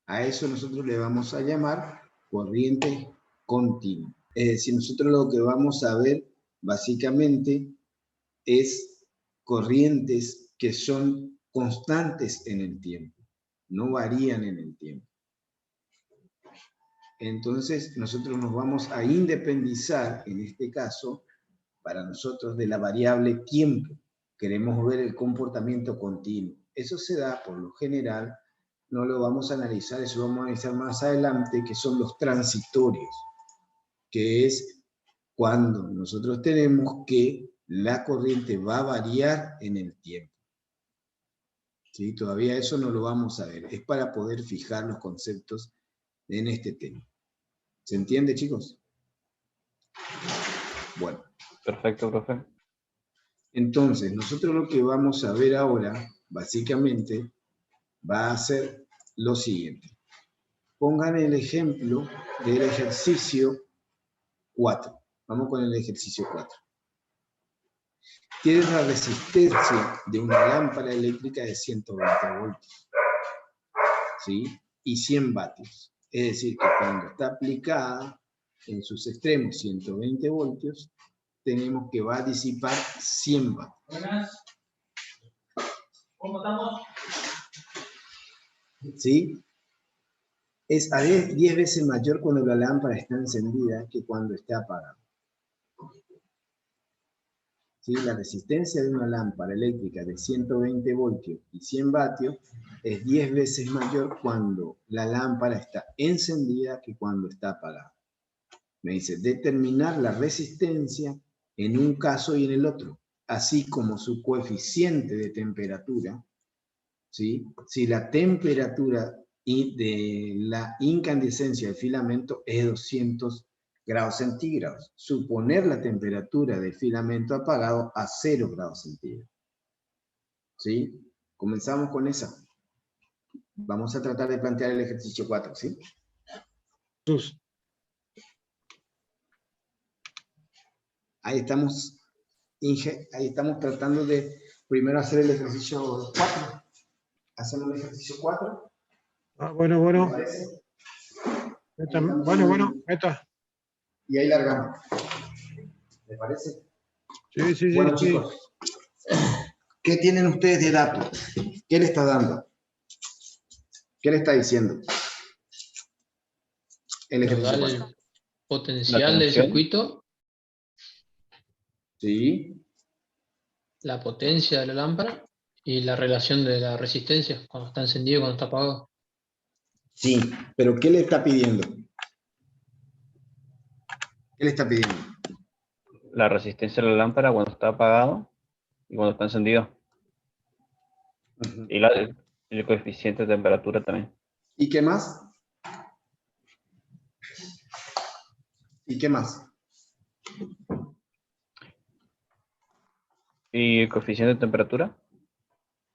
A eso nosotros le vamos a llamar corriente continua. Es decir, nosotros lo que vamos a ver básicamente es corrientes que son constantes en el tiempo, no varían en el tiempo. Entonces, nosotros nos vamos a independizar, en este caso, para nosotros, de la variable tiempo. Queremos ver el comportamiento continuo. Eso se da, por lo general, no lo vamos a analizar, eso lo vamos a analizar más adelante, que son los transitorios, que es cuando nosotros tenemos que la corriente va a variar en el tiempo. ¿Sí? Todavía eso no lo vamos a ver. Es para poder fijar los conceptos en este tema. ¿Se entiende, chicos? Bueno. Perfecto, profe. Entonces, nosotros lo que vamos a ver ahora, básicamente, va a ser lo siguiente. Pongan el ejemplo del ejercicio 4. Vamos con el ejercicio 4. Tiene la resistencia de una lámpara eléctrica de 120 voltios, ¿sí? Y 100 vatios. Es decir, que cuando está aplicada en sus extremos 120 voltios, tenemos que va a disipar 100 vatios. Buenas. ¿Cómo estamos? ¿Sí? Es a 10 veces mayor cuando la lámpara está encendida que cuando está apagada. ¿Sí? La resistencia de una lámpara eléctrica de 120 voltios y 100 vatios es 10 veces mayor cuando la lámpara está encendida que cuando está apagada. Me dice, determinar la resistencia en un caso y en el otro, así como su coeficiente de temperatura, ¿sí? Si la temperatura de la incandescencia del filamento es 200 grados centígrados. Suponer la temperatura del filamento apagado a 0 grados centígrados. ¿Sí? Comenzamos con esa. Vamos a tratar de plantear el ejercicio 4, ¿sí? Ahí estamos tratando de primero hacer el ejercicio 4. ¿Hacemos el ejercicio 4? Ah, bueno, bueno. ¿Me parece? Bueno, meta. Y ahí largamos. ¿Me parece? Sí. Bueno, chicos, ¿qué tienen ustedes de datos? ¿Qué le está dando? ¿Qué le está diciendo? El Nos da ejercicio 4. el potencial del circuito, Sí. la potencia de la lámpara y la relación de la resistencia, cuando está encendido y cuando está apagado. Sí, pero ¿qué le está pidiendo? ¿Qué le está pidiendo? La resistencia de la lámpara cuando está apagado y cuando está encendido. Y el coeficiente de temperatura también. ¿Y qué más? ¿Y qué más? ¿Y el coeficiente de temperatura?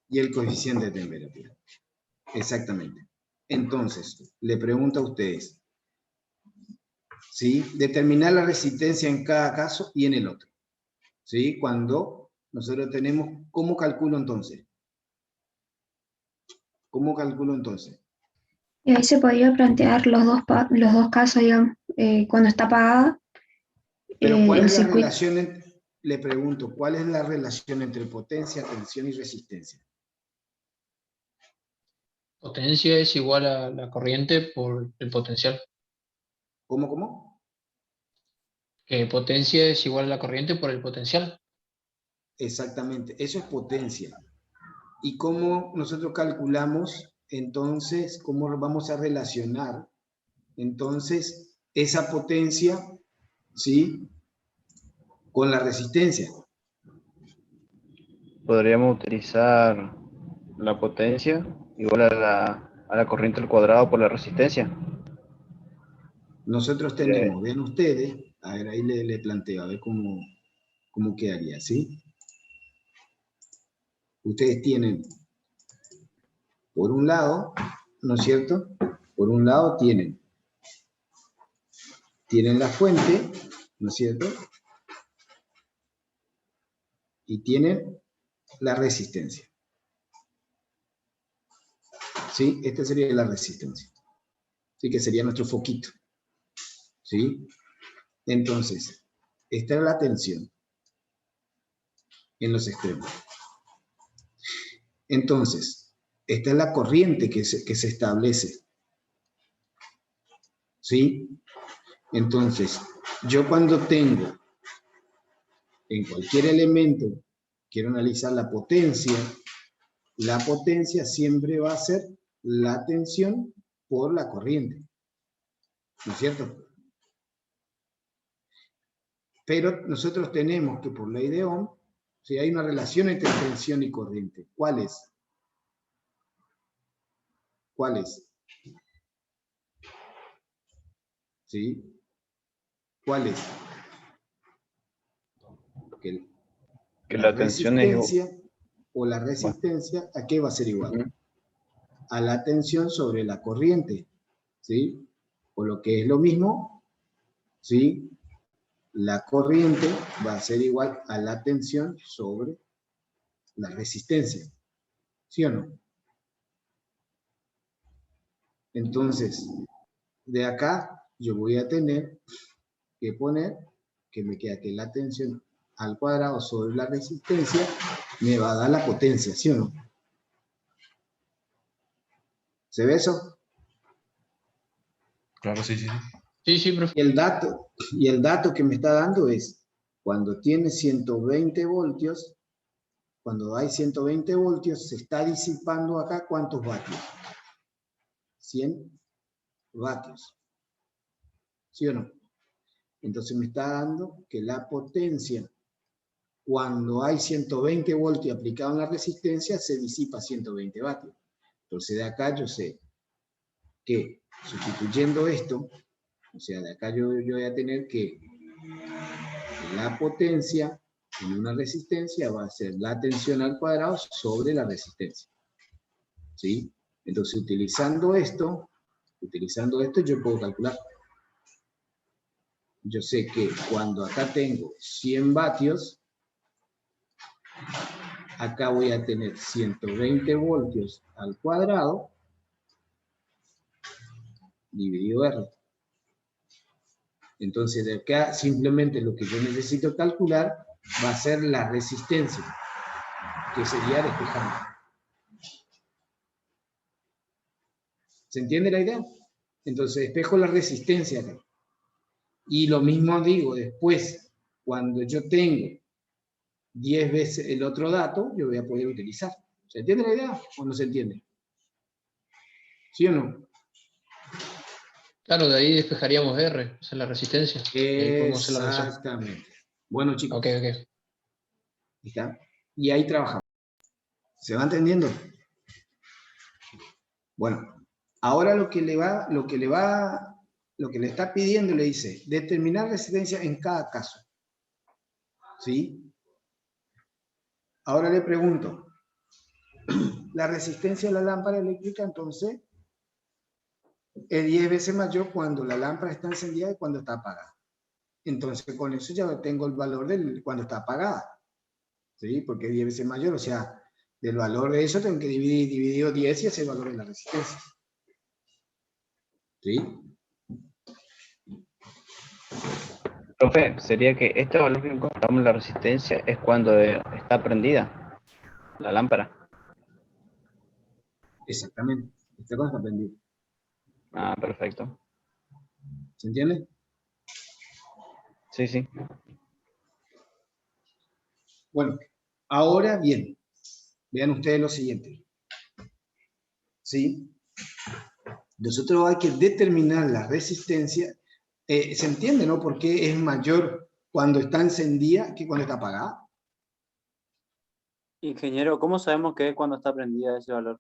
Y el coeficiente de temperatura. Exactamente. Entonces, le pregunto a ustedes, ¿sí? Determinar la resistencia en cada caso y en el otro. ¿Sí? Cuando nosotros tenemos, ¿cómo calculo entonces? ¿Cómo calculo entonces? Y ahí se podría plantear los dos casos, digamos, cuando está apagada, Pero ¿cuál el es la circuito. relación, le pregunto, ¿cuál es la relación entre potencia, tensión y resistencia? Potencia es igual a la corriente por el potencial. ¿Cómo? Que potencia es igual a la corriente por el potencial. Exactamente, eso es potencia. ¿Y cómo nosotros calculamos, entonces, cómo vamos a relacionar, entonces, esa potencia, ¿sí?, con la resistencia? Podríamos utilizar la potencia igual a la corriente al cuadrado por la resistencia. Nosotros tenemos, vean ustedes, a ver, ahí le planteo, a ver cómo quedaría, ¿sí? Ustedes tienen, por un lado, ¿no es cierto? Por un lado tienen la fuente, ¿no es cierto? Y tienen la resistencia. ¿Sí? Esta sería la resistencia. ¿sí? Que sería nuestro foquito. ¿Sí? Entonces, esta es la tensión en los extremos. Entonces, esta es la corriente que se establece. ¿Sí? Entonces, yo cuando tengo en cualquier elemento, quiero analizar la potencia siempre va a ser la tensión por la corriente. ¿No es cierto? Pero nosotros tenemos que, por ley de Ohm, si hay una relación entre tensión y corriente. ¿Cuál es? ¿Cuál es? ¿Sí? ¿Cuál es? Que La la tensión es igual. resistencia o la resistencia, ¿a qué va a ser igual? A la tensión sobre la corriente, ¿sí? O lo que es lo mismo, ¿sí? La corriente va a ser igual a la tensión sobre la resistencia, ¿sí o no? Entonces, de acá yo voy a tener que poner que me queda que la tensión al cuadrado sobre la resistencia me va a dar la potencia, ¿sí o no? ¿Se ve eso? Claro, sí, sí. Sí, sí, profe. Y el dato que me está dando es, cuando tiene 120 voltios, cuando hay 120 voltios, se está disipando acá, ¿cuántos vatios? 100 vatios. ¿Sí o no? Entonces me está dando que la potencia, cuando hay 120 voltios aplicados en la resistencia, se disipa 120 vatios. Entonces de acá yo sé que sustituyendo esto, o sea, de acá yo voy a tener que la potencia en una resistencia va a ser la tensión al cuadrado sobre la resistencia. ¿Sí? Entonces utilizando esto yo puedo calcular. Yo sé que cuando acá tengo 100 vatios, acá voy a tener 120 voltios al cuadrado dividido R. Entonces de acá simplemente lo que yo necesito calcular va a ser la resistencia, que sería despejando. ¿Se entiende la idea? Entonces despejo la resistencia acá. Y lo mismo digo después, cuando yo tengo 10 veces el otro dato, yo voy a poder utilizar. ¿Se entiende la idea o no se entiende? ¿Sí o no? Claro, de ahí despejaríamos R, esa es la resistencia. Y ahí podemos hacer la relación. Exactamente. Bueno, chicos. Ok, ok. ¿Está? Y ahí trabajamos. ¿Se va entendiendo? Bueno, ahora lo que le está pidiendo, le dice, determinar resistencia en cada caso. ¿Sí? Ahora le pregunto, la resistencia de la lámpara eléctrica, entonces, es 10 veces mayor cuando la lámpara está encendida y cuando está apagada. Entonces, con eso ya tengo el valor del cuando está apagada. ¿Sí? Porque es 10 veces mayor, o sea, del valor de eso tengo que dividido 10 y ese es el valor de la resistencia. ¿Sí? Profe, sería que este valor que encontramos en la resistencia es cuando está prendida la lámpara. Exactamente. Esta cosa está prendida. Ah, perfecto. ¿Se entiende? Sí, sí. Bueno, ahora bien, vean ustedes lo siguiente. ¿Sí? Nosotros hay que determinar la resistencia. ¿Se entiende, no? ¿Por qué es mayor cuando está encendida que cuando está apagada? Ingeniero, ¿cómo sabemos que es cuando está prendida ese valor?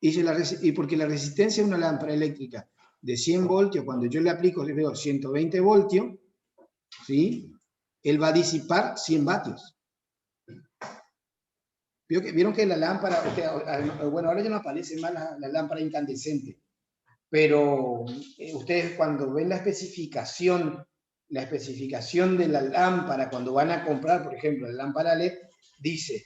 Y porque la resistencia de una lámpara eléctrica de 100 voltios, cuando yo le aplico, le veo 120 voltios, ¿sí? Él va a disipar 100 vatios. Vieron que la lámpara, bueno, ahora ya no aparece más la lámpara incandescente, pero ustedes cuando ven la especificación de la lámpara, cuando van a comprar, por ejemplo, la lámpara LED, dice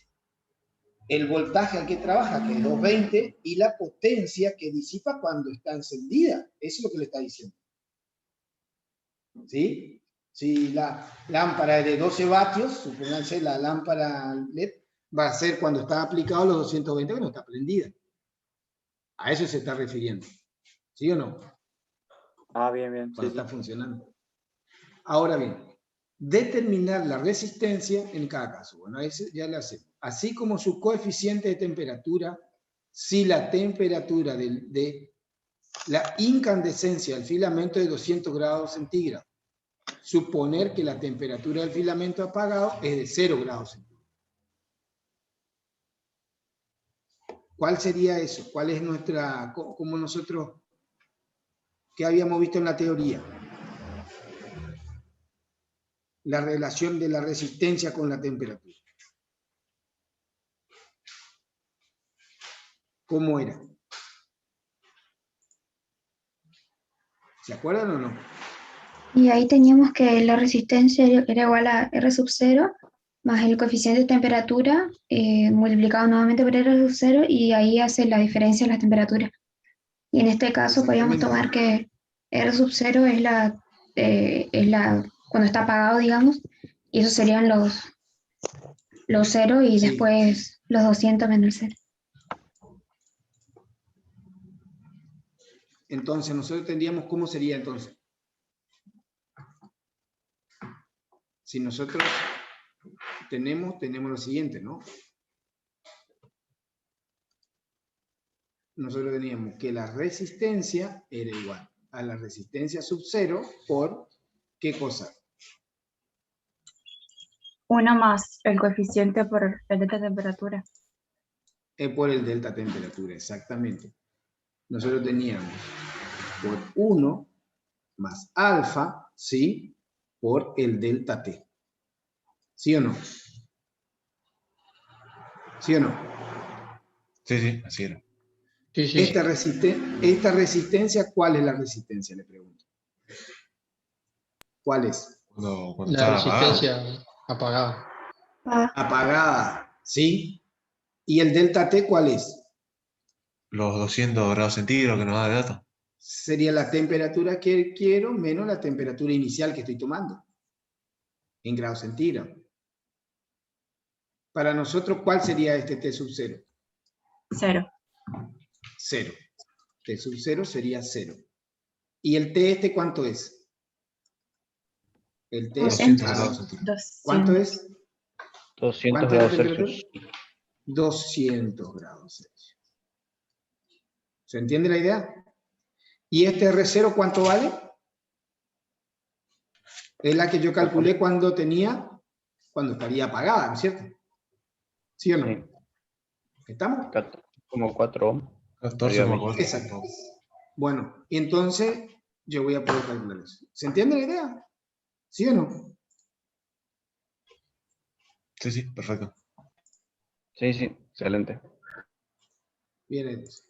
el voltaje al que trabaja, que es 220, y la potencia que disipa cuando está encendida. Eso es lo que le está diciendo. ¿Sí? Si la lámpara es de 12 vatios, supónganse la lámpara LED, va a ser cuando está aplicado los 220 que no está prendida. A eso se está refiriendo. ¿Sí o no? Ah, bien, bien. Cuando Sí, está sí. funcionando. Ahora bien, determinar la resistencia en cada caso. Bueno, eso ya lo hacemos. Así como su coeficiente de temperatura, si la temperatura de la incandescencia del filamento es de 200 grados centígrados. Suponer que la temperatura del filamento apagado es de 0 grados centígrados. ¿Cuál sería eso? ¿Cuál es nuestra, como nosotros, que habíamos visto en la teoría? La relación de la resistencia con la temperatura. ¿Cómo era? ¿Se acuerdan o no? Y ahí teníamos que la resistencia era igual a R sub 0 más el coeficiente de temperatura multiplicado nuevamente por R sub 0 y ahí hace la diferencia en las temperaturas. Y en este caso podríamos tomar que R sub 0 es cuando está apagado, digamos, y esos serían los 0 y Sí. después los 200 menos el 0. Entonces, nosotros tendríamos, ¿cómo sería entonces? Si nosotros tenemos lo siguiente, ¿no? Nosotros teníamos que la resistencia era igual a la resistencia sub 0 por, ¿qué cosa? 1 más el coeficiente por el delta temperatura. Por el delta temperatura, exactamente. Nosotros teníamos por 1 más alfa, ¿sí? Por el delta T. ¿Sí o no? ¿Sí o no? Sí, sí, así era. Sí, sí. Esta resistencia, ¿cuál es la resistencia? Le pregunto. ¿Cuál es? Cuando La estaba apagado. resistencia apagada. Apagada, ¿sí? ¿Y el delta T cuál es? Los 200 grados centígrados que nos da de dato. Sería la temperatura que quiero menos la temperatura inicial que estoy tomando. En grados centígrados. Para nosotros, ¿cuál sería este T sub 0? 0. 0. T sub 0 sería 0. ¿Y el T este cuánto es? El T 200 grados centígrados. ¿Cuánto es? 200 ¿Cuánto es la grados temperatura? Celsius. 200 grados Celsius. ¿Se entiende la idea? ¿Y este R0 cuánto vale? Es la que yo calculé cuando estaría apagada, ¿no es cierto? ¿Sí o no? Sí. ¿Estamos? Como 4 ohms. 14,4. Exacto. Bueno, y entonces yo voy a poder calcular eso. ¿Se entiende la idea? ¿Sí o no? Sí, sí, perfecto. Sí, sí, excelente. Bien, entonces.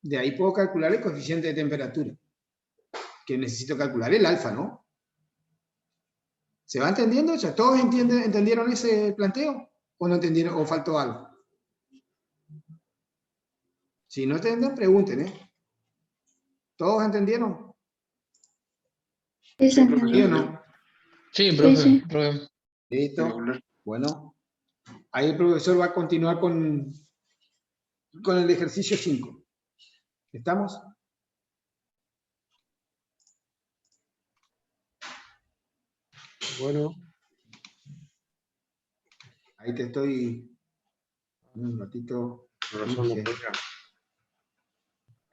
De ahí puedo calcular el coeficiente de temperatura. Que necesito calcular el alfa, ¿no? ¿Se va entendiendo? O sea, ¿todos entendieron ese planteo? ¿O no entendieron? ¿O faltó algo? Si no entienden, pregunten, ¿eh? ¿Todos entendieron? Sí, se ¿Sí entendió. o no? Sí, Sí, profe. sí. profe. Listo. Bueno, ahí el profesor va a continuar con el ejercicio 5. ¿Estamos? Bueno, Ahí te estoy un ratito. razón no Dije. podía.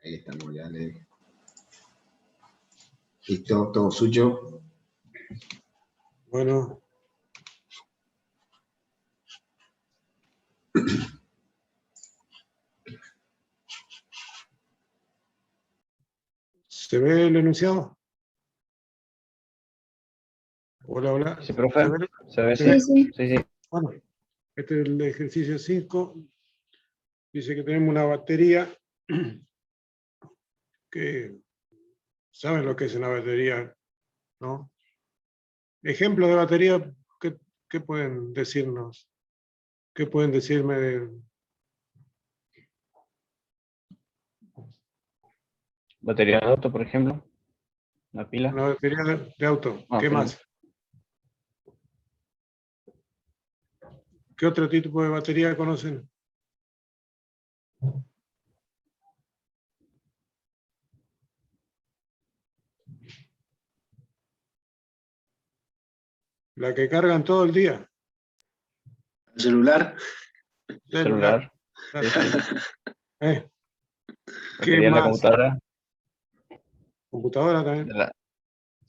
Ahí estamos, ya le. Listo, todo suyo. Bueno. ¿Se ve el enunciado? Hola, hola. Sí, profe. ¿Se ve? ¿Se ve? Sí, sí. Sí, sí. Bueno, este es el ejercicio 5. Dice que tenemos una batería que saben lo que es una batería, ¿no? Ejemplos de batería, ¿qué pueden decirnos? ¿Qué pueden decirme de Batería de auto, por ejemplo. La pila. una batería de auto? Ah, ¿Qué pila. más? ¿Qué otro tipo de batería conocen? La que cargan todo el día. ¿El celular? Celular. Sí, sí. ¿Qué Batería de la más? computadora. Computadora también.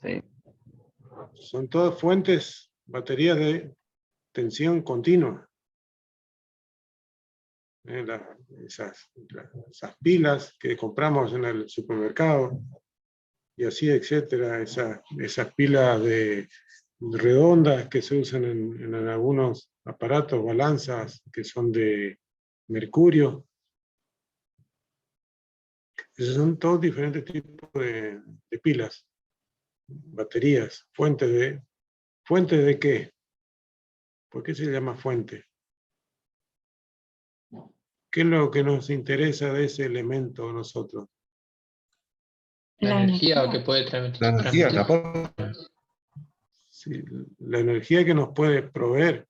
Sí. Son todas fuentes, baterías de tensión continua. Esas pilas que compramos en el supermercado, y así, etcétera. Esas pilas redondas que se usan en algunos aparatos, balanzas, que son de mercurio. Esos son todos diferentes tipos de pilas, baterías, ¿fuentes de qué? ¿Por qué se llama fuente? ¿Qué es lo que nos interesa de ese elemento a nosotros? La La energía que energía. puede La energía que transmitir. aporta. Sí, la energía que nos puede proveer.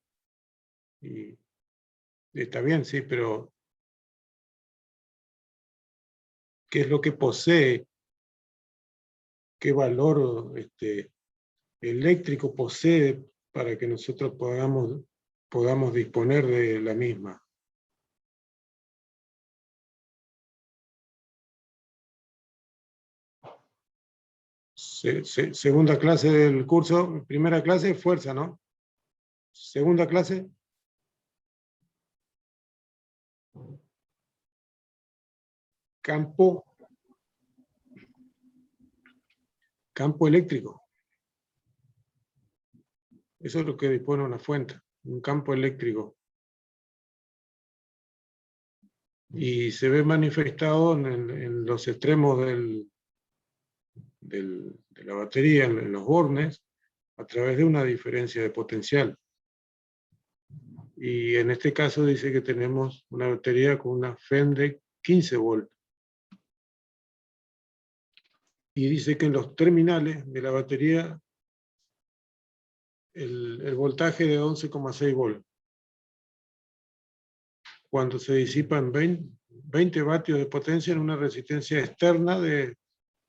Y está bien, sí, pero ¿qué es lo que posee? ¿Qué valor eléctrico posee para que nosotros podamos disponer de la misma? Segunda clase del curso, primera clase, fuerza, ¿no? Segunda clase, campo eléctrico. Eso es lo que dispone una fuente, un campo eléctrico. Y se ve manifestado en los extremos de la batería, en los bornes, a través de una diferencia de potencial. Y en este caso dice que tenemos una batería con una FEM de 15 volts. Y dice que en los terminales de la batería el voltaje de 11,6 volts. Cuando se disipan 20 vatios de potencia en una resistencia externa de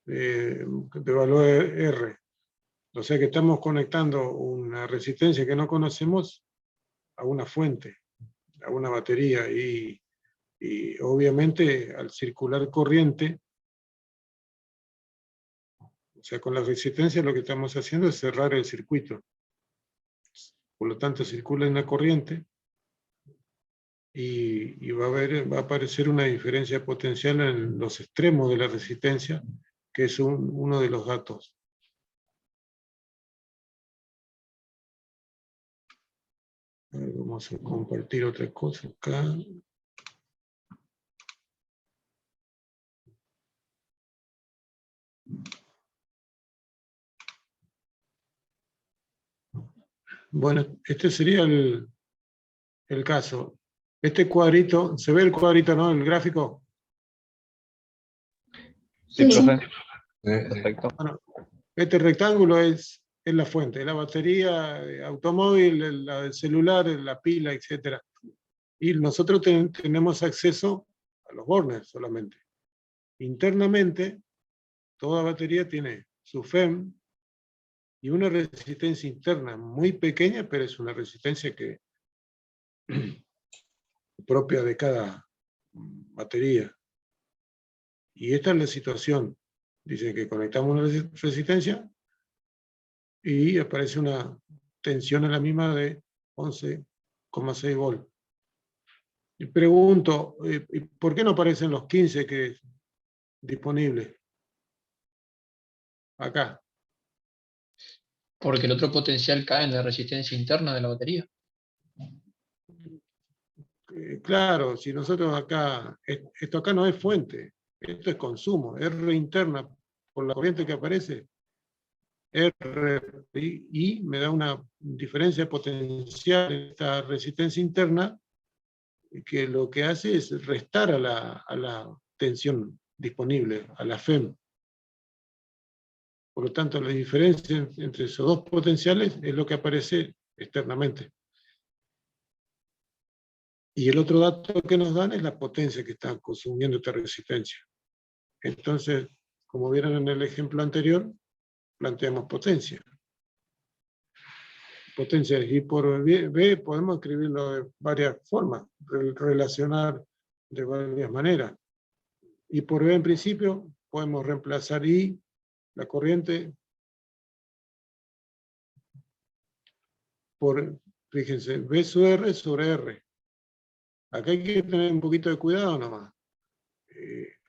valor R. O sea que estamos conectando una resistencia que no conocemos a una fuente, a una batería, y obviamente al circular corriente, o sea, con la resistencia lo que estamos haciendo es cerrar el circuito. Por lo tanto, circula una corriente y va a aparecer una diferencia potencial en los extremos de la resistencia, que es uno de los datos. A ver, vamos a compartir otra cosa acá. Bueno, este sería el caso. Este cuadrito, ¿se ve el cuadrito, no? El gráfico. Sí, Sí. profe. Perfecto. Bueno, este rectángulo es la fuente, es la batería automóvil, la del celular, la pila, etc. Y nosotros tenemos acceso a los bornes solamente. Internamente, toda batería tiene su FEM y una resistencia interna muy pequeña, pero es una resistencia que propia de cada batería. Y esta es la situación. Dicen que conectamos una resistencia y aparece una tensión en la misma de 11,6 volts. Y pregunto, ¿por qué no aparecen los 15 que es disponibles? Acá. Porque el otro potencial cae en la resistencia interna de la batería. Claro, si nosotros acá, esto acá no es fuente, Esto es consumo. R interna por la corriente que aparece, RI me da una diferencia potencial en esta resistencia interna que lo que hace es restar a la tensión disponible, a la FEM. Por lo tanto, la diferencia entre esos dos potenciales es lo que aparece externamente. Y el otro dato que nos dan es la potencia que está consumiendo esta resistencia. Entonces, como vieron en el ejemplo anterior, planteamos potencia. Potencia de I por B podemos escribirlo de varias formas, relacionar de varias maneras. I por B en principio podemos reemplazar I, la corriente, por, fíjense, B sub R sobre R. Acá hay que tener un poquito de cuidado nomás,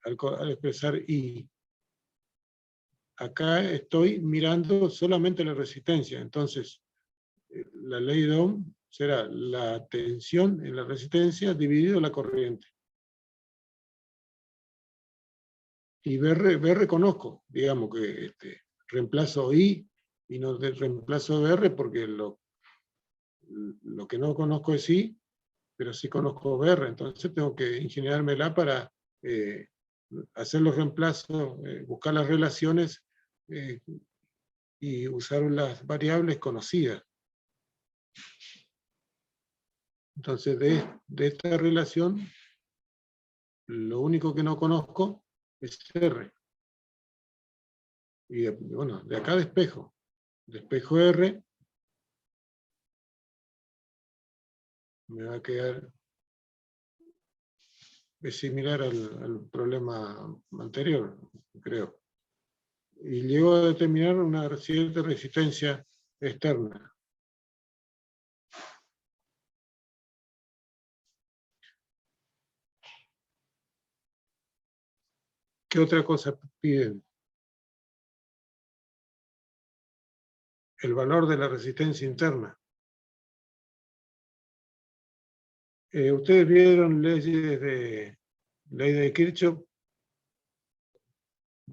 al expresar I. Acá estoy mirando solamente la resistencia, entonces la ley de Ohm será la tensión en la resistencia dividido la corriente. Y B reconozco, digamos que reemplazo I y no reemplazo BR porque lo que no conozco es I, pero sí conozco BR, entonces tengo que ingeniármela para hacer los reemplazos, buscar las relaciones y usar las variables conocidas. Entonces, de esta relación, lo único que no conozco es R. Y bueno, de acá despejo. Despejo R, me va a quedar, es similar al problema anterior, creo. Y llego a determinar una cierta resistencia externa. ¿Qué otra cosa piden? El valor de la resistencia interna. ¿Ustedes vieron ley de Kirchhoff?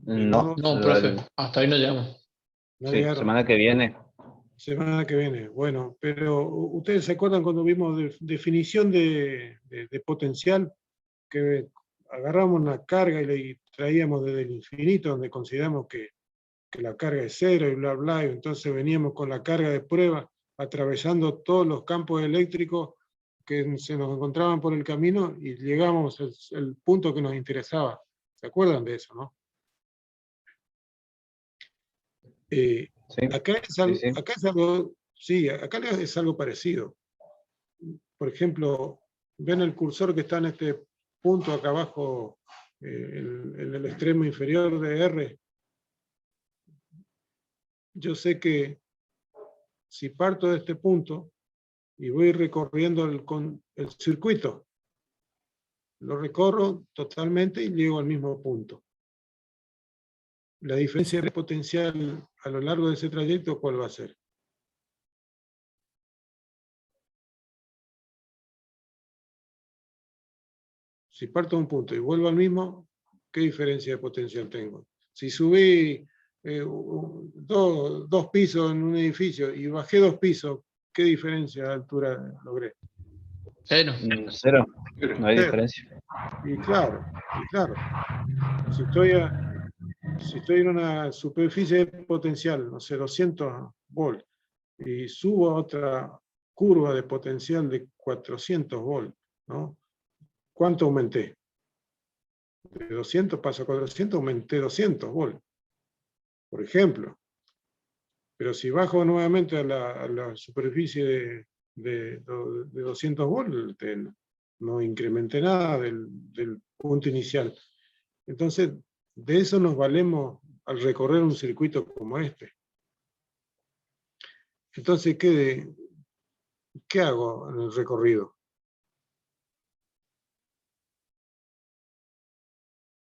No, No, profe, hasta ahí no llegamos. No sí, llegaron. semana que viene. Semana que viene. Bueno, pero ¿ustedes se acuerdan cuando vimos definición de potencial? Que agarramos una carga y le traíamos desde el infinito, donde consideramos que la carga es cero y bla, bla, y entonces veníamos con la carga de prueba, atravesando todos los campos eléctricos que se nos encontraban por el camino y llegamos al punto que nos interesaba. ¿Se acuerdan de eso, no? Sí, Acá es algo parecido. Por ejemplo, ven el cursor que está en este punto acá abajo, en el extremo inferior de R. Yo sé que si parto de este punto y voy recorriendo el circuito, lo recorro totalmente y llego al mismo punto. La diferencia de potencial a lo largo de ese trayecto, ¿cuál va a ser? Si parto de un punto y vuelvo al mismo, ¿qué diferencia de potencial tengo? Si subí dos pisos en un edificio y bajé 2 pisos, ¿qué diferencia de altura logré? Cero. Cero, no hay Cero. diferencia. Y claro, si estoy en una superficie potencial, no sé, 200 volts, y subo a otra curva de potencial de 400 volts, ¿no? ¿Cuánto aumenté? De 200 paso a 400, aumenté 200 volts, por ejemplo. Pero si bajo nuevamente a la superficie de 200 volts, no incrementé nada del punto inicial. Entonces, de eso nos valemos al recorrer un circuito como este. Entonces, ¿qué hago en el recorrido?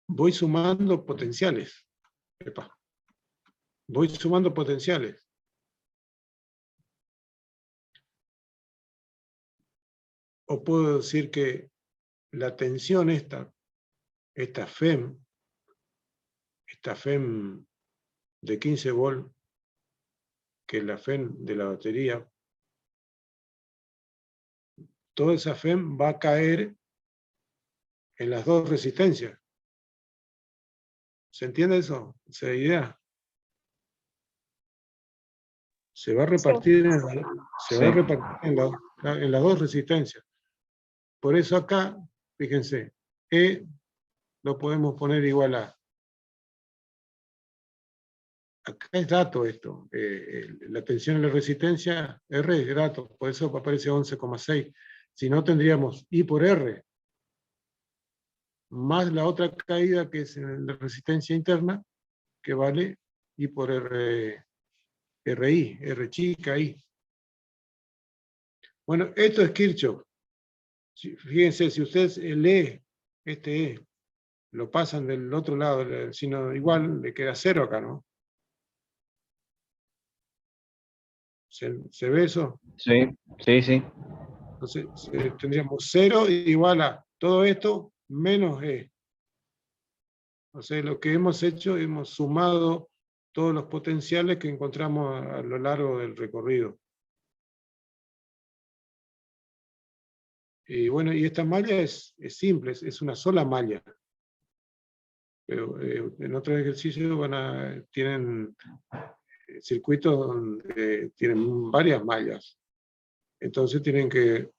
Voy sumando potenciales. Voy sumando potenciales. O puedo decir que la tensión esta FEM, esta FEM de 15 volt, que es la FEM de la batería, toda esa FEM va a caer en las dos resistencias. ¿Se entiende eso? ¿Esa idea? Se va a repartir, Sí. en las dos resistencias. Por eso acá, fíjense, E lo podemos poner igual a. Acá es dato esto. La tensión y la resistencia, R es dato, por eso aparece 11,6. Si no, tendríamos I por R, más la otra caída que es en la resistencia interna, que vale I por R, RI, R chica I. Bueno, esto es Kirchhoff. Fíjense, si ustedes lee este E, lo pasan del otro lado, el signo igual, le queda 0 acá, ¿no? ¿Se ve eso? Sí, sí, sí. Entonces tendríamos 0 igual a todo esto menos E. O sea, lo que hemos hecho, hemos sumado todos los potenciales que encontramos a lo largo del recorrido. Y bueno, y esta malla es simple, es una sola malla. Pero en otros ejercicios tienen circuitos donde tienen varias mallas. Entonces tienen que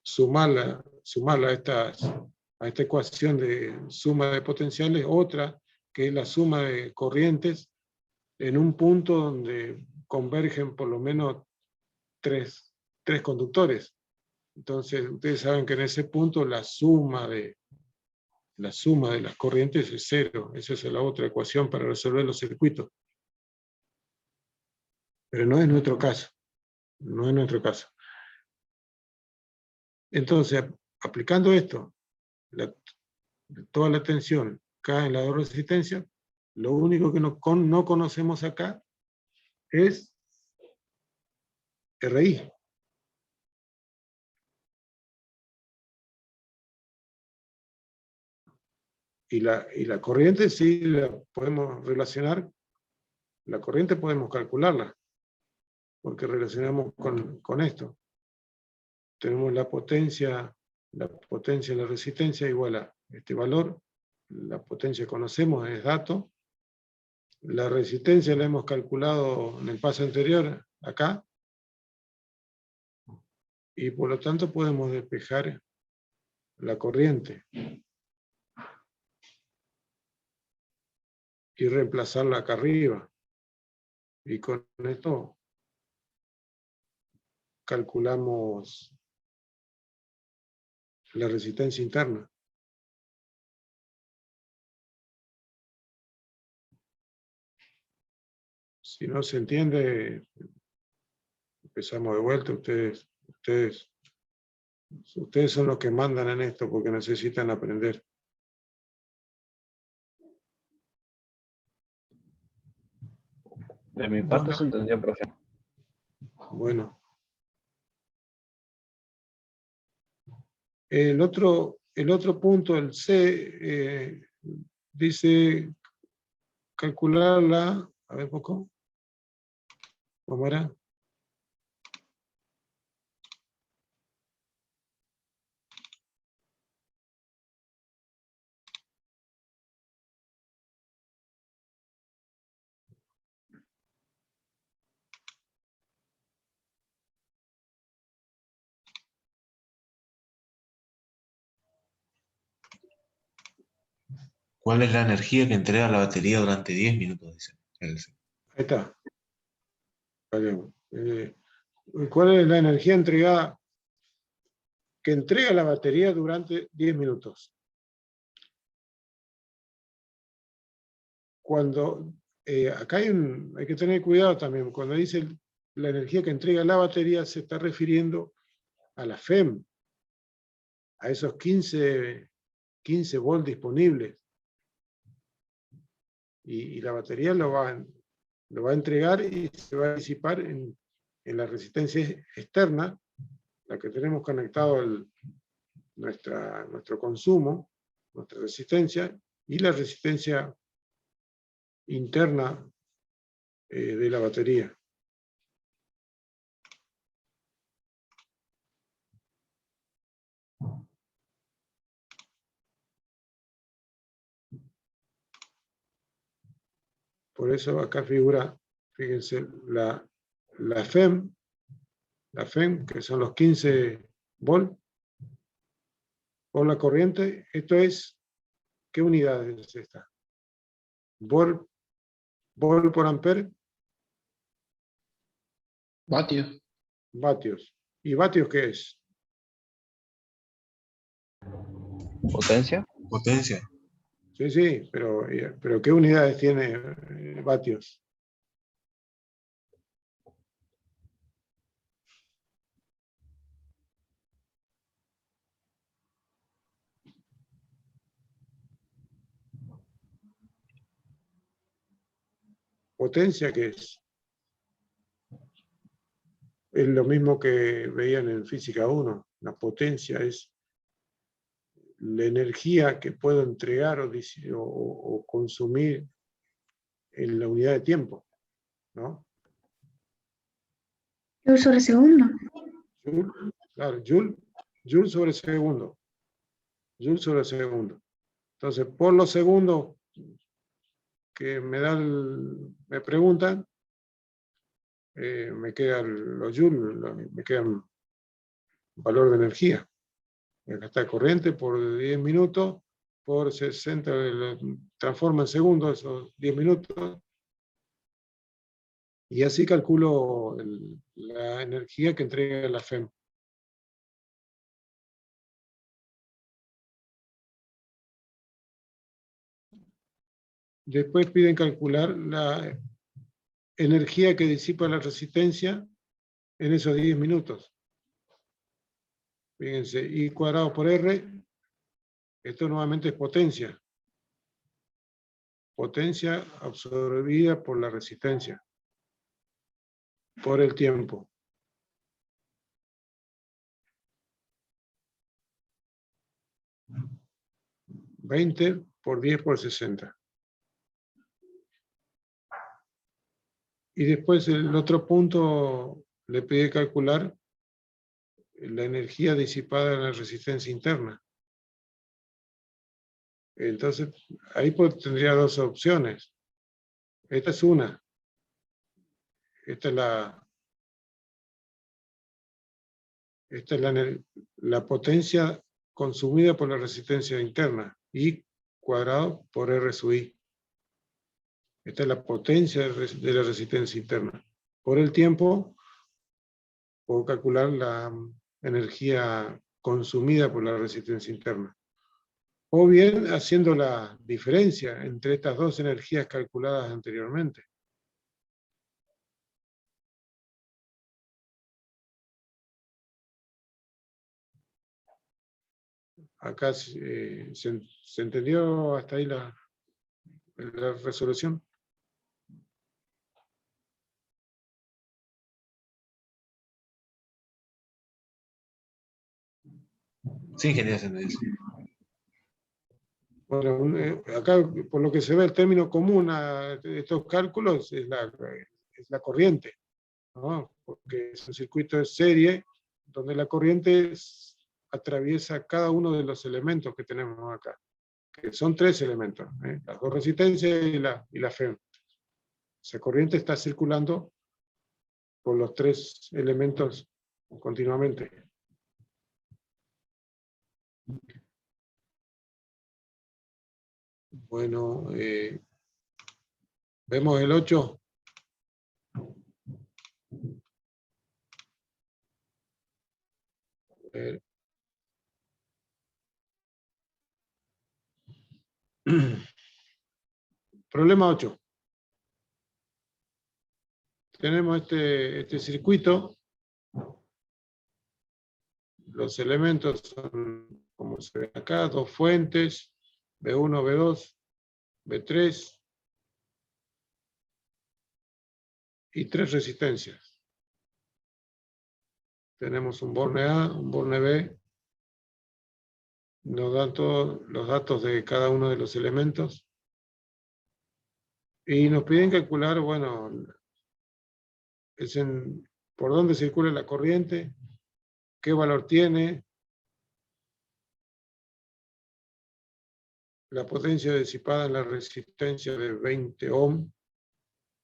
sumarla a esta ecuación de suma de potenciales, otra que es la suma de corrientes en un punto donde convergen por lo menos tres conductores. Entonces ustedes saben que en ese punto la suma de las corrientes es 0. Esa es la otra ecuación para resolver los circuitos. Pero no es nuestro caso. No es nuestro caso. Entonces, aplicando esto, toda la tensión cae en las dos resistencias, lo único que no conocemos acá es RI. Y la corriente sí la podemos relacionar, la corriente podemos calcularla, porque relacionamos con esto. Tenemos la potencia y la resistencia igual a este valor. La potencia conocemos, es dato. La resistencia la hemos calculado en el paso anterior, acá. Y por lo tanto podemos despejar la corriente y reemplazarla acá arriba. Y con esto calculamos la resistencia interna. Si no se entiende, empezamos de vuelta. Ustedes son los que mandan en esto porque necesitan aprender. De mi parte se entendió, profe. Bueno. El otro punto, el C, dice calcularla, a ver poco, ¿cómo era? ¿Cuál es la energía que entrega la batería durante 10 minutos? Dice. Ahí está. ¿Cuál es la energía entregada que entrega la batería durante 10 minutos? Cuando acá hay que tener cuidado también, cuando dice la energía que entrega la batería se está refiriendo a la FEM, a esos 15 volts disponibles. Y la batería lo va a entregar y se va a disipar en la resistencia externa, la que tenemos conectado nuestro consumo, nuestra resistencia, y la resistencia interna de la batería. Por eso acá figura, fíjense, la FEM, que son los 15 volt por la corriente. Esto es, ¿qué unidad es esta? Volt por ampere, Vatios. vatios. ¿Y vatios qué es? ¿Potencia? Potencia. Sí, sí, pero ¿qué unidades tiene vatios? ¿Potencia qué es? Es lo mismo que veían en Física 1. La potencia es la energía que puedo entregar o consumir en la unidad de tiempo, ¿no? Joule sobre segundo. Joule, claro, Joule sobre segundo. Joule sobre segundo. Entonces, por los segundos que me preguntan, me quedan los joules, me quedan valor de energía. Acá está corriente por 10 minutos, por 60, transforma en segundos esos 10 minutos, y así calculo la energía que entrega la FEM. Después piden calcular la energía que disipa la resistencia en esos 10 minutos. Fíjense, I cuadrado por R, esto nuevamente es potencia. Potencia absorbida por la resistencia, por el tiempo. $20 por 10 por 60. Y después el otro punto le pide calcular la energía disipada en la resistencia interna. Entonces, ahí tendría dos opciones. Esta es una. Esta es la potencia consumida por la resistencia interna. I cuadrado por R sub I. Esta es la potencia de la resistencia interna. Por el tiempo, puedo calcular la energía consumida por la resistencia interna. O bien haciendo la diferencia entre estas dos energías calculadas anteriormente. Acá se entendió hasta ahí la resolución. Sí, ingeniero, se entendió. Bueno, acá por lo que se ve el término común a estos cálculos es la corriente, ¿no? Porque es un circuito de serie donde la corriente atraviesa cada uno de los elementos que tenemos acá, que son 3 elementos, las dos resistencias y la FEM. Esa corriente está circulando por los 3 elementos continuamente. Bueno, vemos el 8. Problema 8. Tenemos este circuito. Los elementos son, como se ve acá, 2 fuentes, B1, B2, B3 y 3 resistencias. Tenemos un borne A, un borne B nos dan todos los datos de cada uno de los elementos y nos piden calcular, bueno, por dónde circula la corriente, qué valor tiene, la potencia disipada en la resistencia de 20 ohm,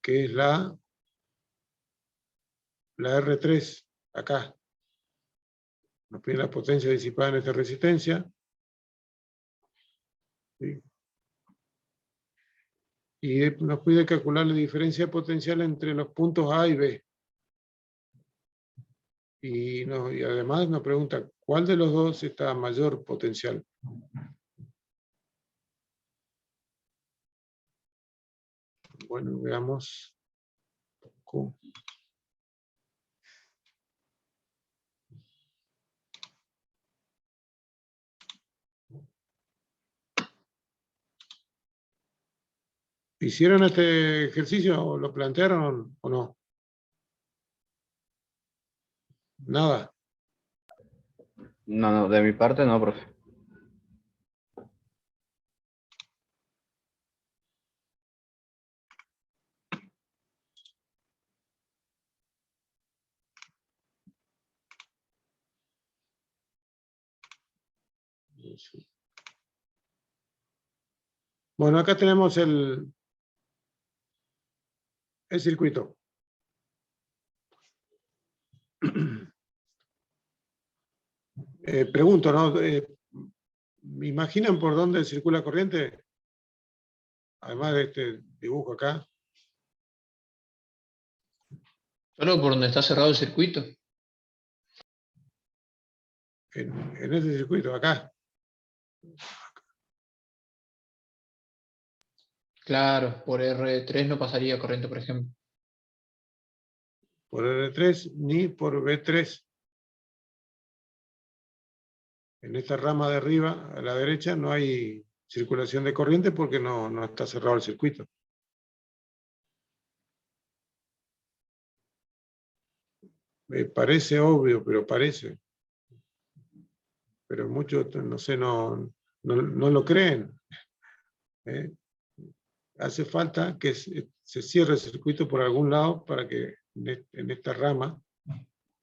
que es la R3, acá. Nos pide la potencia disipada en esta resistencia. ¿Sí? Y nos pide calcular la diferencia potencial entre los puntos A y B. Y además nos pregunta, ¿cuál de los dos está a mayor potencial? Bueno, veamos. ¿Hicieron este ejercicio o lo plantearon o no? Nada. No, de mi parte no, profe. Bueno, acá tenemos el circuito. Pregunto, ¿no? ¿Me imaginan por dónde circula corriente? Además de este dibujo acá. Solo por donde está cerrado el circuito. En este circuito, acá. Claro, por R3 no pasaría corriente, por ejemplo. Por R3 ni por B3. En esta rama de arriba, a la derecha, no hay circulación de corriente porque no está cerrado el circuito. Me parece obvio, pero parece. Pero muchos, no sé, no lo creen. Hace falta que se cierre el circuito por algún lado para que en esta rama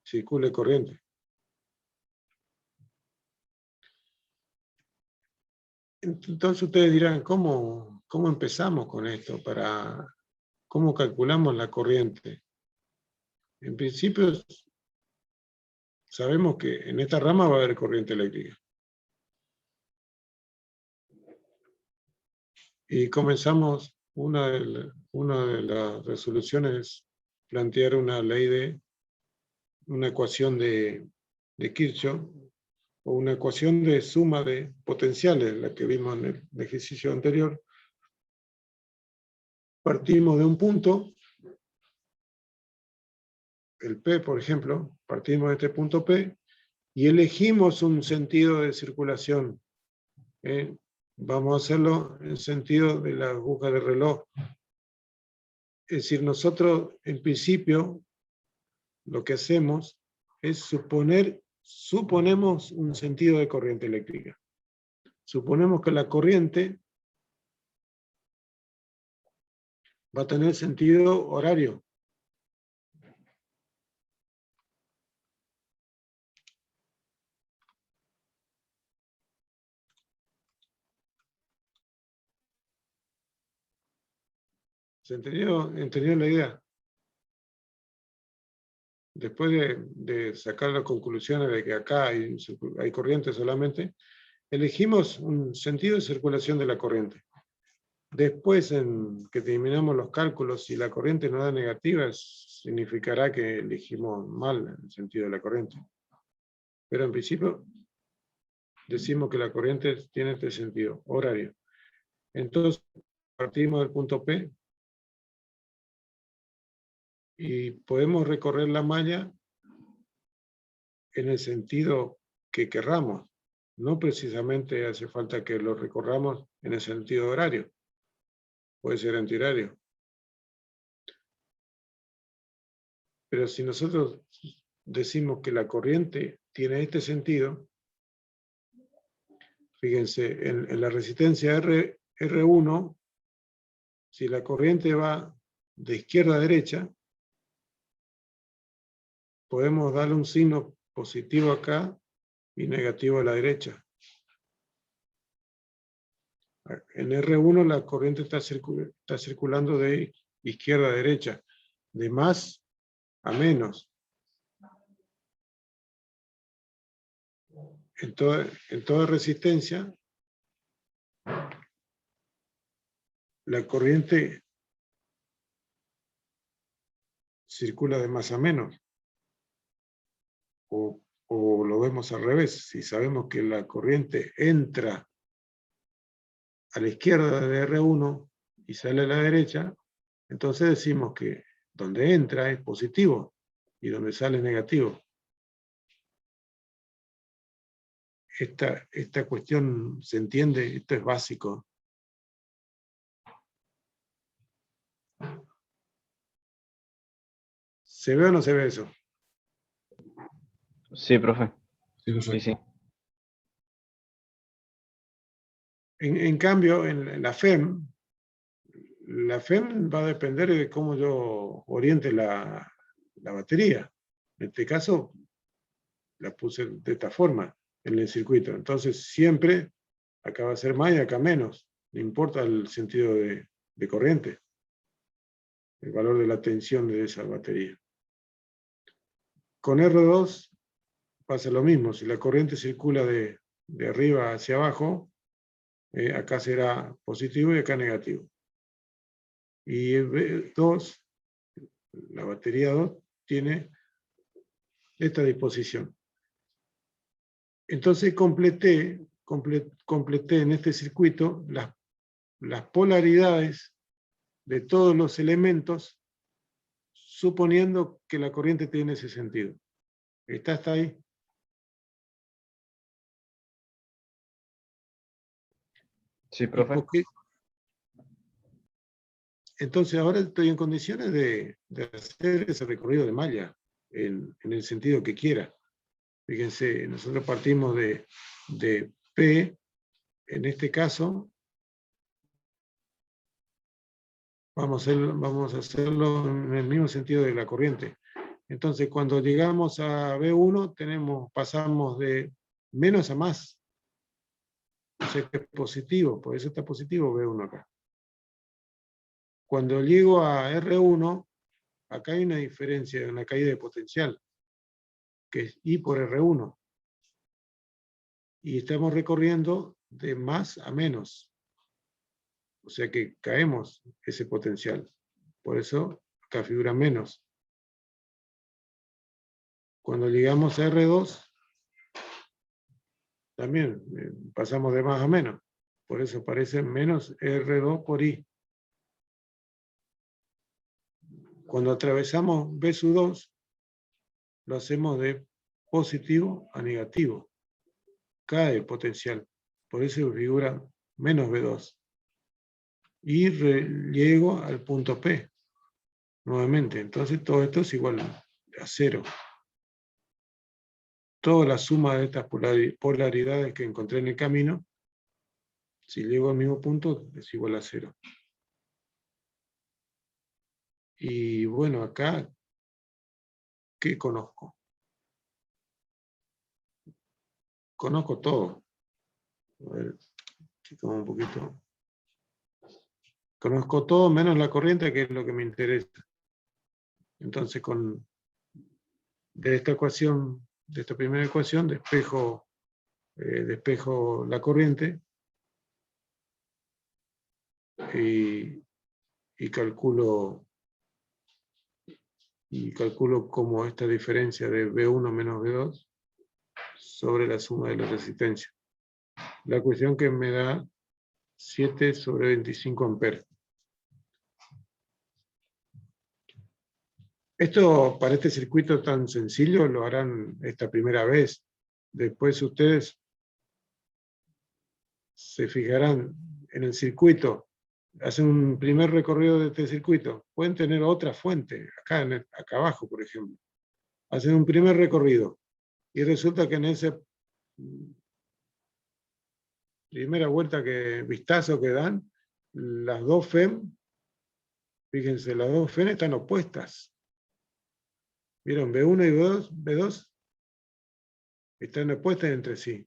circule corriente. Entonces ustedes dirán, ¿cómo empezamos con esto? ¿Cómo calculamos la corriente? En principio, sabemos que en esta rama va a haber corriente eléctrica. Y comenzamos, una de las resoluciones es plantear una ecuación de Kirchhoff, o una ecuación de suma de potenciales, la que vimos en el ejercicio anterior. Partimos de un punto, el P, por ejemplo, partimos de este punto P, y elegimos un sentido de circulación. Vamos a hacerlo en sentido de la aguja de reloj. Es decir, nosotros, en principio, lo que hacemos es suponemos un sentido de corriente eléctrica. Suponemos que la corriente va a tener sentido horario. ¿Se entendió la idea? Después de sacar las conclusiones de que acá hay corriente solamente, elegimos un sentido de circulación de la corriente. Después, en que terminamos los cálculos, si la corriente nos da negativa, significará que elegimos mal el sentido de la corriente. Pero en principio, decimos que la corriente tiene este sentido, horario. Entonces, partimos del punto P, y podemos recorrer la malla en el sentido que querramos. No precisamente hace falta que lo recorramos en el sentido horario. Puede ser antihorario. Pero si nosotros decimos que la corriente tiene este sentido, Fíjense, en la resistencia R1, si la corriente va de izquierda a derecha, podemos darle un signo positivo acá y negativo a la derecha. En R1 la corriente está circulando de izquierda a derecha, de más a menos. En toda resistencia, la corriente circula de más a menos. O lo vemos al revés. Si sabemos que la corriente entra a la izquierda de R1 y sale a la derecha, entonces decimos que donde entra es positivo y donde sale es negativo. Esta cuestión se entiende, esto es básico. ¿Se ve o no se ve eso? Sí, profe. Sí, Sí, perfecto. sí. En cambio, en la FEM va a depender de cómo yo oriente la batería. En este caso, la puse de esta forma en el circuito. Entonces, siempre acá va a ser más y acá menos. No importa el sentido de corriente, el valor de la tensión de esa batería. Con R2 pasa lo mismo. Si la corriente circula de arriba hacia abajo, acá será positivo y acá negativo. Y B2, la batería 2, tiene esta disposición. Entonces completé en este circuito las polaridades de todos los elementos, suponiendo que la corriente tiene ese sentido. ¿Está hasta ahí? Sí, profe. Entonces ahora estoy en condiciones de hacer ese recorrido de malla en el sentido que quiera. Fíjense, nosotros partimos de P, en este caso, vamos a hacerlo en el mismo sentido de la corriente. Entonces cuando llegamos a B1 pasamos de menos a más. O sea que es positivo, por eso está positivo B1 acá. Cuando llego a R1, acá hay una diferencia, una caída de potencial, que es I por R1. Y estamos recorriendo de más a menos. O sea que caemos ese potencial. Por eso acá figura menos. Cuando llegamos a R2, también pasamos de más a menos. Por eso aparece menos R2 por I. Cuando atravesamos B2, lo hacemos de positivo a negativo. Cae el potencial. Por eso figura menos B2. Y llego al punto P. Nuevamente. Entonces todo esto es igual a 0. Toda la suma de estas polaridades que encontré en el camino, si llego al mismo punto, es igual a 0. Y bueno, acá, ¿qué conozco? Conozco todo. A ver, quitamos un poquito. Conozco todo menos la corriente, que es lo que me interesa. Entonces, de esta ecuación, de esta primera ecuación, despejo la corriente y calculo como esta diferencia de B1 menos B2 sobre la suma de la resistencia. La cuestión que me da 7 sobre 25 amperes. Esto, para este circuito tan sencillo, lo harán esta primera vez. Después ustedes se fijarán en el circuito, hacen un primer recorrido de este circuito. Pueden tener otra fuente, acá abajo, por ejemplo. Hacen un primer recorrido y resulta que en ese primera vuelta vistazo que dan, las dos FEM, fíjense, las dos FEM están opuestas. ¿Vieron? B1 y B2 están opuestas entre sí.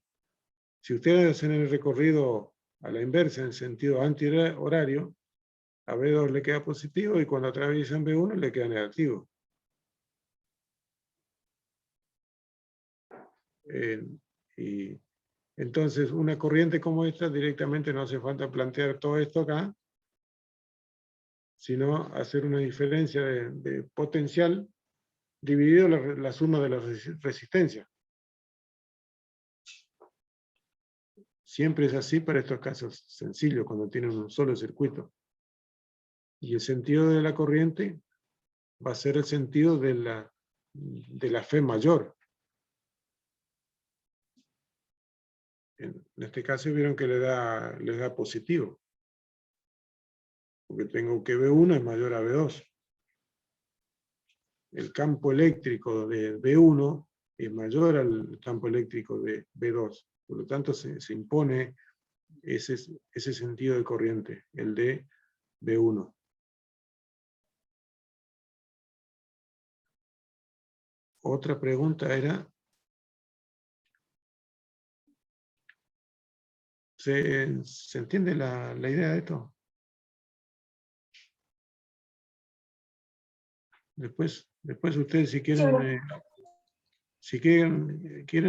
Si ustedes hacen el recorrido a la inversa, en sentido antihorario, a B2 le queda positivo y cuando atraviesan B1 le queda negativo. Y entonces una corriente como esta directamente no hace falta plantear todo esto acá, sino hacer una diferencia de potencial dividido la suma de la resistencia. Siempre es así para estos casos sencillos, cuando tienen un solo circuito. Y el sentido de la corriente va a ser el sentido de la fe mayor. En este caso vieron que le da positivo. Porque tengo que B1 es mayor a B2. El campo eléctrico de B1 es mayor al campo eléctrico de B2. Por lo tanto, se impone ese sentido de corriente, el de B1. Otra pregunta era, ¿se entiende la idea de esto? Después ustedes si quieren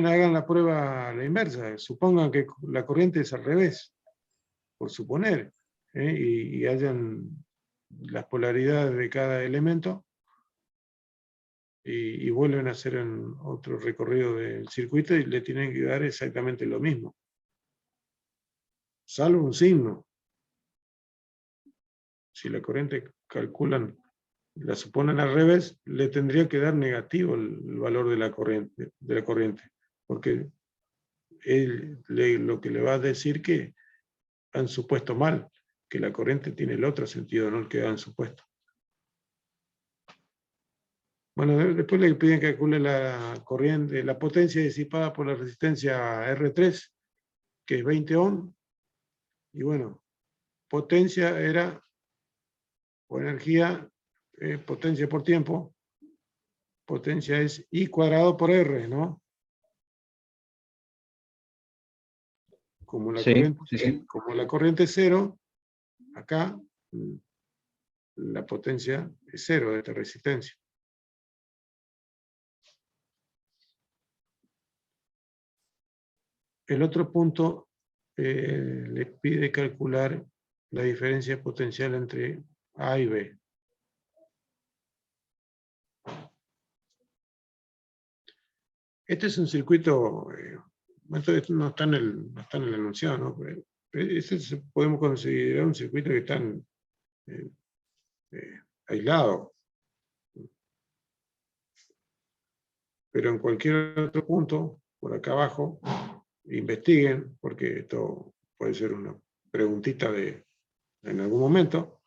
hagan la prueba a la inversa. Supongan que la corriente es al revés, por suponer, y hayan las polaridades de cada elemento, y vuelven a hacer otro recorrido del circuito y le tienen que dar exactamente lo mismo. Salvo un signo. Si la corriente la suponen al revés, le tendría que dar negativo el valor de la corriente, porque lo que le va a decir que han supuesto mal, que la corriente tiene el otro sentido, no el que han supuesto. Bueno, después le piden que calcule la corriente, la potencia disipada por la resistencia R3, que es 20 ohm, y bueno, potencia era, o energía, potencia por tiempo, potencia es I cuadrado por R, ¿no? Como la, Sí, corriente, sí. como la corriente es cero, acá la potencia es cero de esta resistencia. El otro punto le pide calcular la diferencia potencial entre A y B. Este es un circuito, esto no está en el enunciado, ¿no? Pero este podemos considerar un circuito que está aislado. Pero en cualquier otro punto, por acá abajo, investiguen, porque esto puede ser una preguntita en algún momento.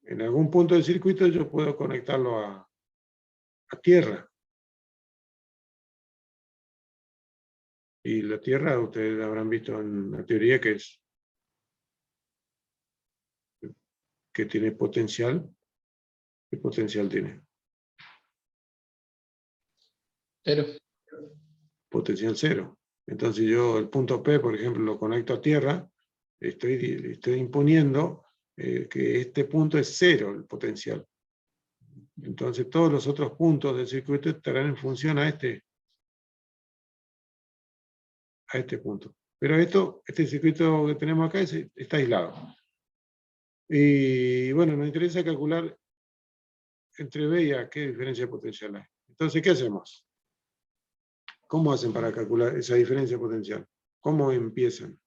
En algún punto del circuito yo puedo conectarlo a tierra. Y la tierra, ustedes habrán visto en la teoría que tiene potencial. ¿Qué potencial tiene? Cero. Potencial cero. Entonces yo el punto P, por ejemplo, lo conecto a tierra, estoy imponiendo que este punto es cero el potencial. Entonces todos los otros puntos del circuito estarán en función a este punto. Pero este circuito que tenemos acá está aislado. Y bueno, nos interesa calcular entre B y A qué diferencia de potencial hay. Entonces, ¿qué hacemos? ¿Cómo hacen para calcular esa diferencia potencial? ¿Cómo empiezan?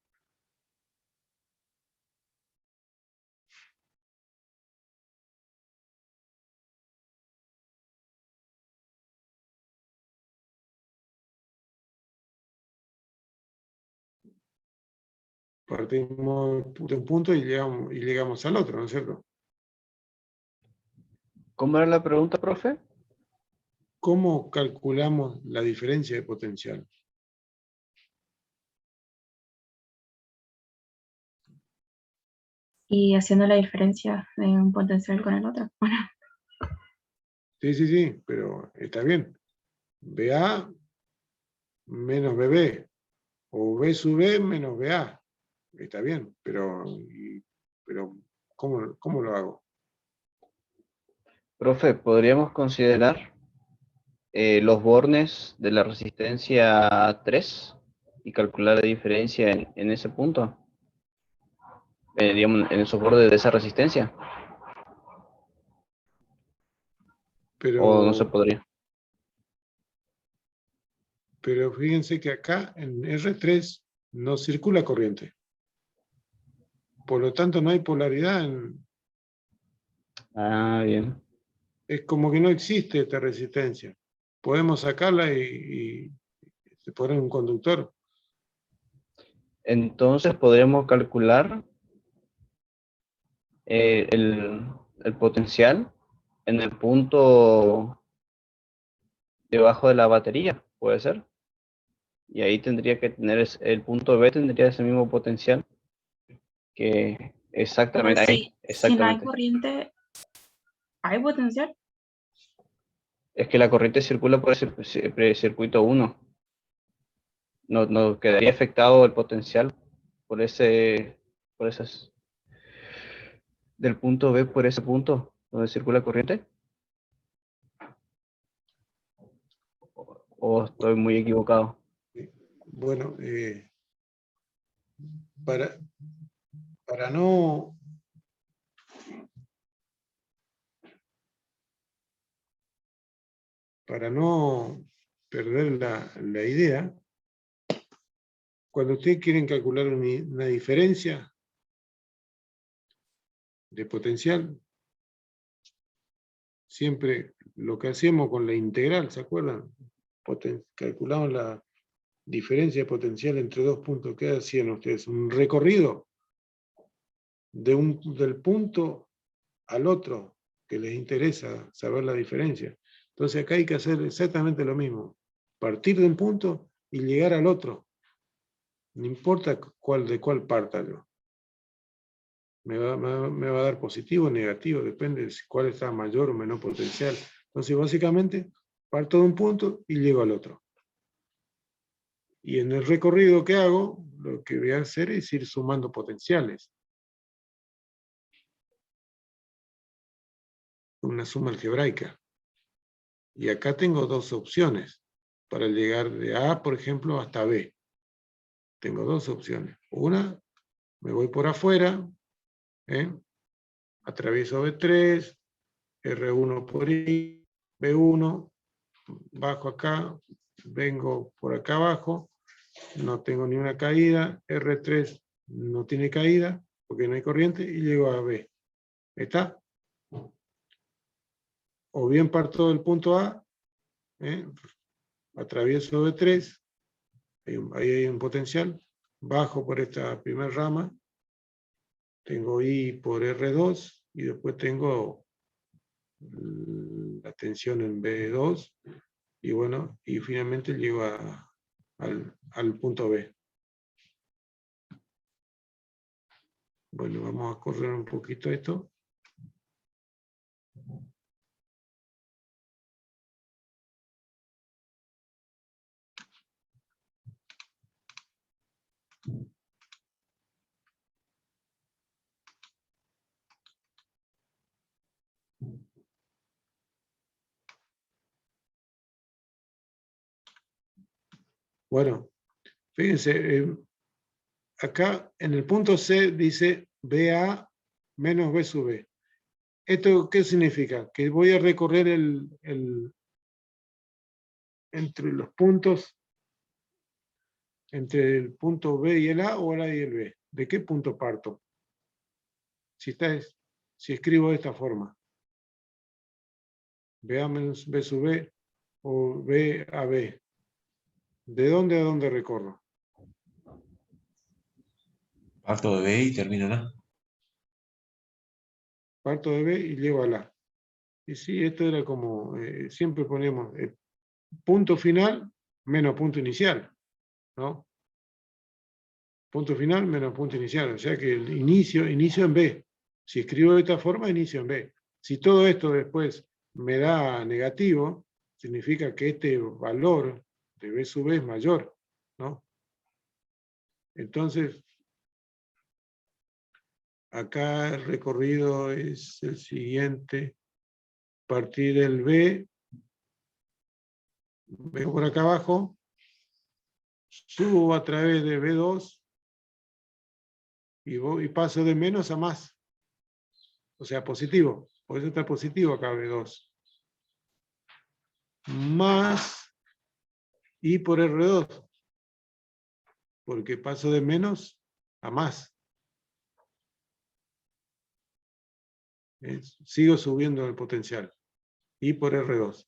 Partimos de un punto y llegamos al otro, ¿no es cierto? ¿Cómo era la pregunta, profe? ¿Cómo calculamos la diferencia de potencial? y haciendo la diferencia de un potencial con el otro. Bueno, Sí, pero está bien. BA menos BB, o B sub B menos BA. Está bien, pero ¿cómo lo hago? Profe, ¿podríamos considerar los bornes de la resistencia 3 y calcular la diferencia en ese punto? Digamos, en esos bordes de esa resistencia. ¿O no se Pero, podría? pero fíjense que acá en R3 no circula corriente. Por lo tanto, no hay polaridad. Ah, bien. Es como que no existe esta resistencia. Podemos sacarla y se pone un conductor. Entonces podríamos calcular el potencial en el punto debajo de la batería, ¿puede ser? Y ahí tendría que tener el punto B, tendría ese mismo potencial que pero exactamente ahí, si no hay exactamente. corriente, ¿hay potencial? Es que la corriente circula por el circuito 1. No quedaría afectado el potencial por esas, del punto B por ese punto donde circula corriente. ¿O estoy muy equivocado? Bueno, para no perder la idea, cuando ustedes quieren calcular una diferencia de potencial, siempre lo que hacemos con la integral, ¿se acuerdan? Calculamos la diferencia de potencial entre dos puntos. ¿Qué hacían ustedes? Un recorrido del punto al otro que les interesa saber la diferencia. Entonces acá hay que hacer exactamente lo mismo. Partir de un punto y llegar al otro. No importa de cuál parta yo. Me va a dar positivo o negativo, depende de cuál está mayor o menor potencial. Entonces básicamente parto de un punto y llego al otro. Y en el recorrido que hago, lo que voy a hacer es ir sumando potenciales. Una suma algebraica. Y acá tengo dos opciones para llegar de A, por ejemplo, hasta B. Tengo dos opciones. Una, me voy por afuera, atravieso B3, R1 por I, B1, bajo acá, vengo por acá abajo, no tengo ni una caída, R3 no tiene caída, porque no hay corriente, y llego a B. ¿Está? O bien parto del punto A, atravieso B3, ahí hay un potencial, bajo por esta primera rama, tengo I por R2, y después tengo la tensión en B2, y bueno, y finalmente llego al punto B. Bueno, vamos a correr un poquito esto. Bueno, fíjense, acá en el punto C dice BA menos B sub B. ¿Esto qué significa? Que voy a recorrer entre los puntos, entre el punto B y el A o el A y el B. ¿De qué punto parto? Si escribo de esta forma. BA menos B sub B o B a B. ¿De dónde a dónde recorro? Parto de B y termino en A. Parto de B y llego a A. Y sí, esto era como, siempre ponemos punto final menos punto inicial, ¿no? punto final menos punto inicial. O sea que el inicio en B. Si escribo de esta forma, inicio en B. Si todo esto después me da negativo, significa que este valor de B sub B es mayor, ¿no? Entonces, acá el recorrido es el siguiente. Partir del B, veo por acá abajo, subo a través de B2 y paso de menos a más. O sea, positivo. Por eso está positivo acá B2. Más I por R2. Porque paso de menos a más. Sigo subiendo el potencial. I por R2.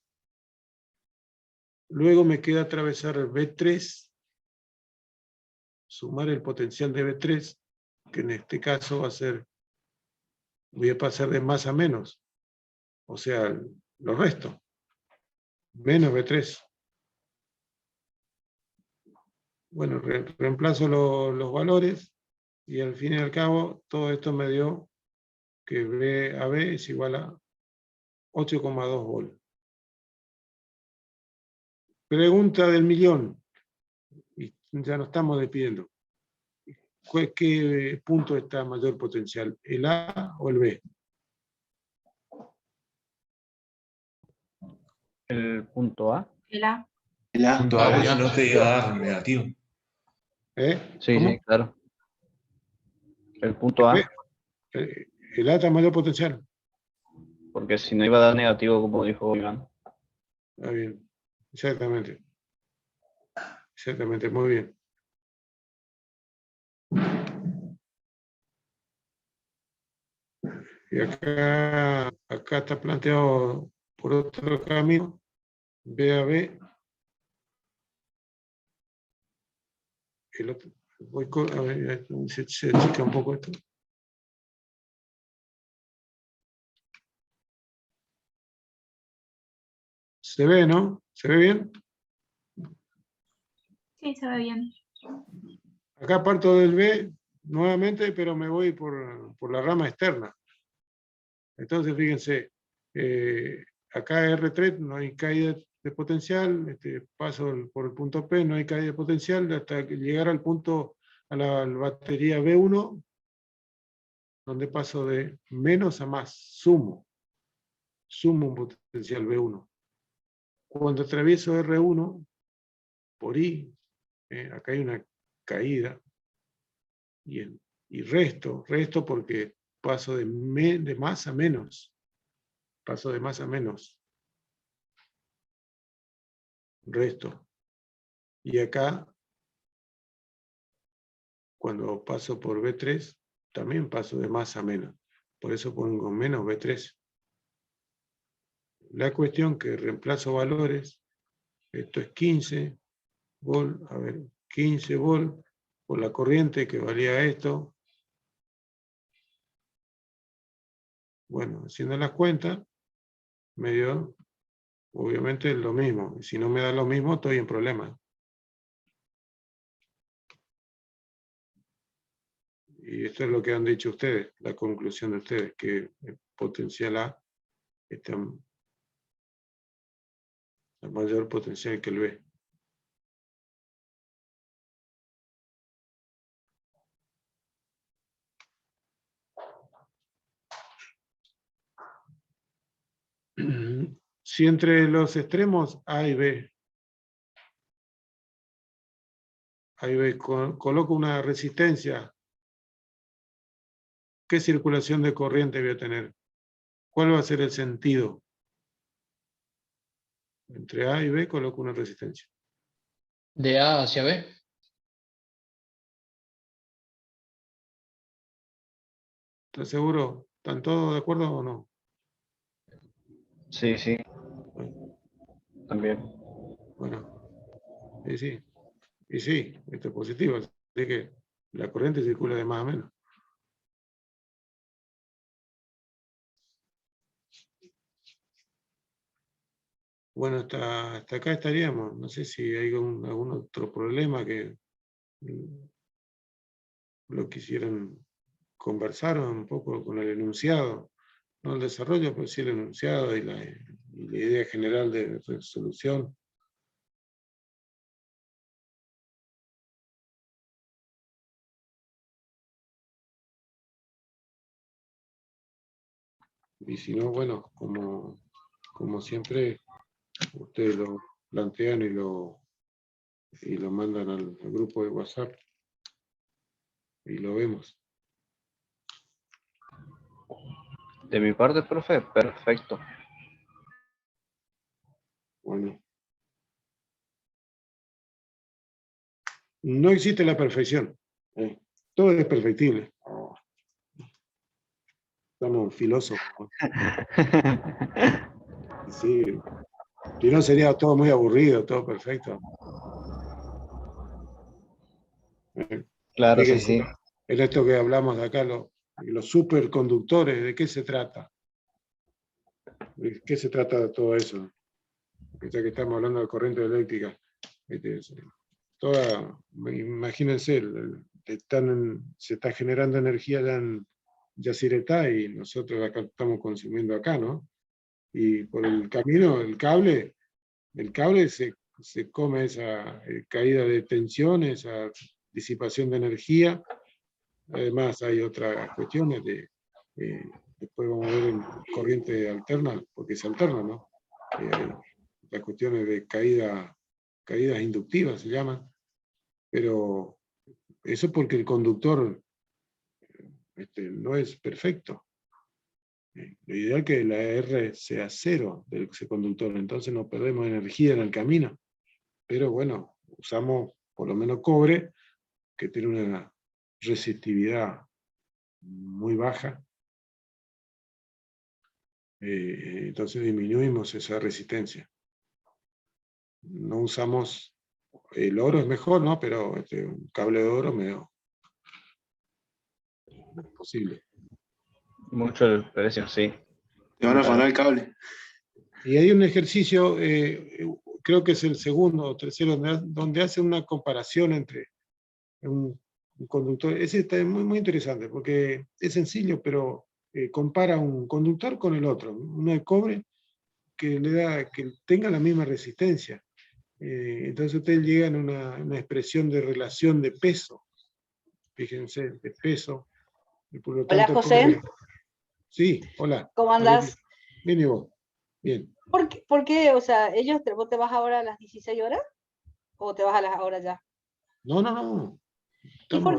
Luego me queda atravesar el B3. Sumar el potencial de B3, que en este caso va a ser, voy a pasar de más a menos. O sea, lo resto. Menos B3. Bueno, reemplazo los valores y al fin y al cabo todo esto me dio que B a B es igual a 8,2 volt. Pregunta del millón. Y ya nos estamos despidiendo. ¿Qué punto está mayor potencial? ¿El A o el B? El punto A. El A. El A. Punto A, porque si no te iba a dar negativo. Sí, ¿Cómo? sí, claro. El punto A, El A está mayor potencial. porque si no iba a dar negativo, como dijo Iván. Está bien. Exactamente. Exactamente, muy bien. Y acá está planteado por otro camino, B a B. El otro, a ver, se chica un poco esto. ¿Se ve, no? ¿Se ve bien? Sí, se ve bien. Acá parto del B nuevamente, pero me voy por la rama externa. Entonces, fíjense, acá R3 no hay caída de potencial, paso por el punto P, no hay caída de potencial, hasta llegar al punto, a la batería B1, donde paso de menos a más, sumo un potencial B1. Cuando atravieso R1, por I, acá hay una caída, y resto porque paso de más a menos. Paso de más a menos. Resto. Y acá, cuando paso por B3, también paso de más a menos. Por eso pongo menos B3. La cuestión que reemplazo valores, esto es 15 volt, a ver, 15 volt por la corriente que valía esto. Bueno, haciendo las cuentas, me dio obviamente lo mismo. Y si no me da lo mismo, estoy en problemas. Y esto es lo que han dicho ustedes, la conclusión de ustedes, que el potencial A está el mayor potencial que el B. Si entre los extremos A y B, coloco una resistencia, ¿qué circulación de corriente voy a tener? ¿Cuál va a ser el sentido? Entre A y B coloco una resistencia. De A hacia B. ¿Estás seguro? ¿Están todos de acuerdo o no? Sí, sí, Bueno, también. y sí. Y sí, esto es positivo. Así que la corriente circula de más a menos. Bueno, hasta acá estaríamos. No sé si hay algún otro problema que lo quisieran conversar un poco con el enunciado, no el desarrollo, pero sí el enunciado y la idea general de resolución. Y si no, bueno, como siempre, ustedes lo plantean y lo mandan al grupo de WhatsApp y lo vemos. De mi parte, profe, perfecto. Bueno. No existe la perfección. Todo es perfectible. Estamos filósofos. Sí. Si no sería todo muy aburrido, todo perfecto. Claro, sí, Fíjense, sí. en esto que hablamos de acá, los superconductores, ¿de qué se trata? ¿De qué se trata todo eso? Ya que estamos hablando de corriente eléctrica. Imagínense, se está generando energía ya en Yacyretá y nosotros acá estamos consumiendo acá, ¿no? Y por el camino, el cable se come esa caída de tensión, esa disipación de energía. Además hay otras cuestiones después vamos a ver en corriente alterna, porque se alterna, ¿no? Las cuestiones de caídas inductivas se llaman, pero eso porque el conductor no es perfecto. Lo ideal es que la R sea 0 del conductor, entonces no perdemos energía en el camino. Pero bueno, usamos por lo menos cobre, que tiene una resistividad muy baja. Entonces disminuimos esa resistencia. No usamos, el oro es mejor, ¿no? Pero un cable de oro medio imposible. Mucho el precio, sí. Te van a afanar el cable. Y hay un ejercicio, creo que es el segundo o tercero, donde hace una comparación entre un conductor. Ese está muy, muy interesante, porque es sencillo, pero compara un conductor con el otro. Uno de cobre que tenga la misma resistencia. Entonces ustedes llegan a una expresión de relación de peso. Fíjense, de peso. Y por lo Hola, tanto, José. Sí, hola. ¿Cómo andás? Bien, y vos. Bien. ¿Por qué? O sea, ¿vos te vas ahora a las 16 horas? ¿O te vas a las horas ya? No. ¿Y por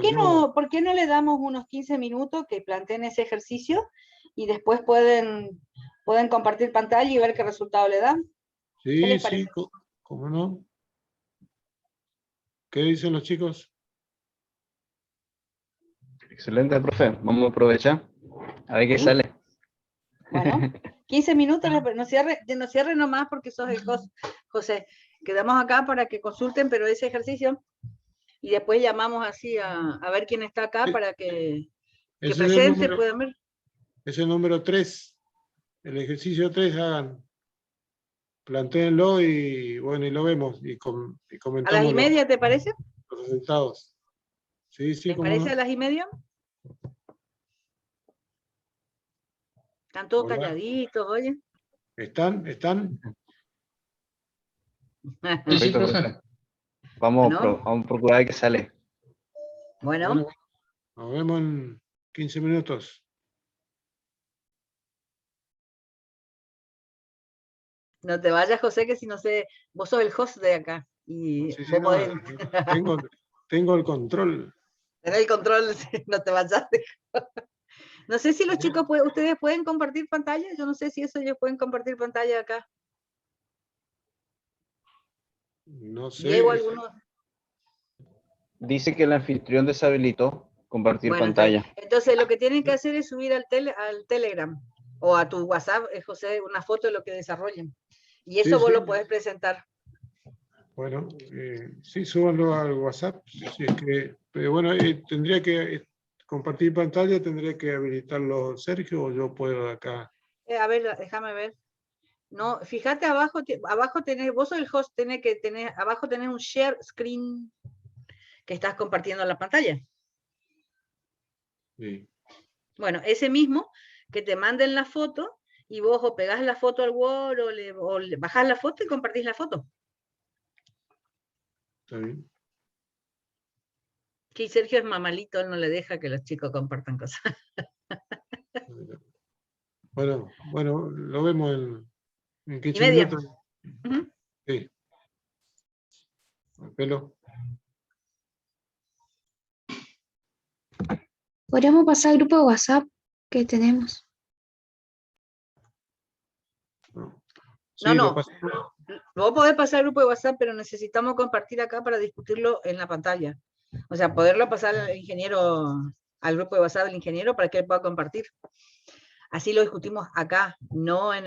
qué no le damos unos 15 minutos que planteen ese ejercicio y después pueden compartir pantalla y ver qué resultado le dan? ¿Qué Sí, les parece? ¿cómo no? ¿Qué dicen los chicos? Excelente, profe. Vamos a aprovechar. A ver qué sale. Bueno, 15 minutos, no cierre nomás porque sos el José. Quedamos acá para que consulten, pero ese ejercicio, y después llamamos así a ver quién está acá para que presente, puedan ver. Es el número 3. El ejercicio 3 hagan. Plantéenlo y bueno, y lo vemos y comentamos. ¿A las 1:30 te parece? Los resultados. Sí, ¿Les parece a las 1:30? Están todos calladitos, oye. ¿Están? Perfecto, profe. Vamos a procurar que sale. Bueno. Nos vemos en 15 minutos. No te vayas, José, que si no sé, vos sos el host de acá. Y Sí, vos podés... tengo el control. Tenés el control, no te vayas. No sé si los chicos, ustedes pueden compartir pantalla. Yo no sé si ellos pueden compartir pantalla acá. No sé. Diego, alguno. Dice que el anfitrión deshabilitó compartir pantalla. Entonces lo que tienen que hacer es subir al Telegram o a tu WhatsApp, José, una foto de lo que desarrollen. Y eso vos lo podés presentar. Bueno, sí, súbanlo al WhatsApp. Sí, pero bueno, tendría que compartir pantalla, tendría que habilitarlo Sergio o yo puedo acá. A ver, déjame ver. No, fíjate abajo tenés, vos sos el host, abajo tenés un share screen que estás compartiendo la pantalla. Sí. Bueno, ese mismo, que te manden la foto y vos o pegás la foto al Word o le bajás la foto y compartís la foto. Está bien. Que Sergio es mamalito, él no le deja que los chicos compartan cosas. Bueno, lo vemos en 15 media. minutos. Ujú. Sí. Pelo. Podríamos pasar al grupo de WhatsApp que tenemos. Sí, No, lo no. pasamos. Vos podés pasar al grupo de WhatsApp, pero necesitamos compartir acá para discutirlo en la pantalla. O sea, poderlo pasar al ingeniero, al grupo de WhatsApp del ingeniero para que él pueda compartir. Así lo discutimos acá, no en